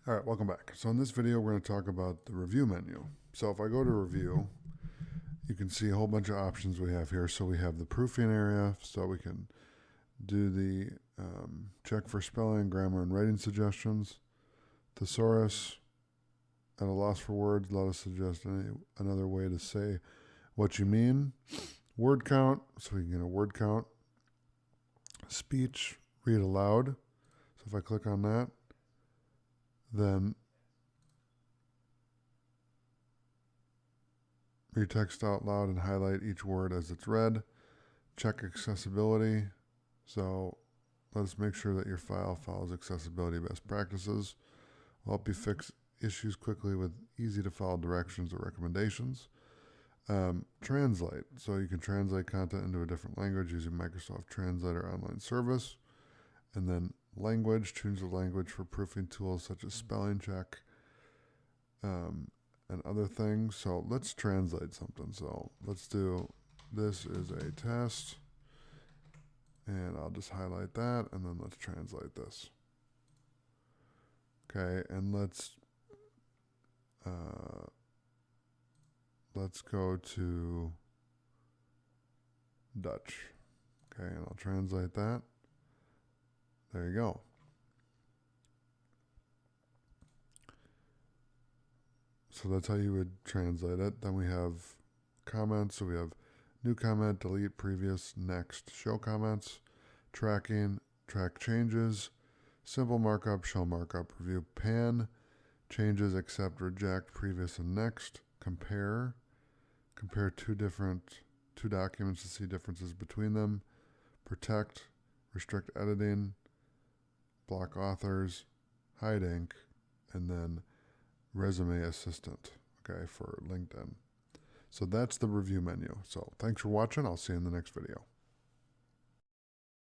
All right, welcome back. So in this video, we're going to talk about the review menu. So if I go to review, you can see a whole bunch of options we have here. So we have the proofing area, so we can do the check for spelling, grammar, and writing suggestions. Thesaurus, at a loss for words, let us suggest another way to say what you mean. Word count, so we can get a word count. Speech, read aloud. So if I click on that, then read text out loud and highlight each word as it's read. Check accessibility. So let's make sure that your file follows accessibility best practices. Will help you fix issues quickly with easy to follow directions or recommendations. Translate. So you can translate content into a different language using Microsoft Translator online service. And then language, change the language for proofing tools such as spelling check and other things. So let's translate something. So let's do, this is a test, and I'll just highlight that, and then let's translate this. Okay, and let's go to Dutch. Okay, and I'll translate that. There you go. So that's how you would translate it. Then we have comments. So we have new comment, delete previous, next, show comments, tracking, track changes, simple markup, show markup, review pan, changes, accept, reject, previous and next, compare two documents to see differences between them, protect, restrict editing, block authors, hide ink, and then resume assistant, okay, for LinkedIn. So that's the review menu. So thanks for watching. I'll see you in the next video.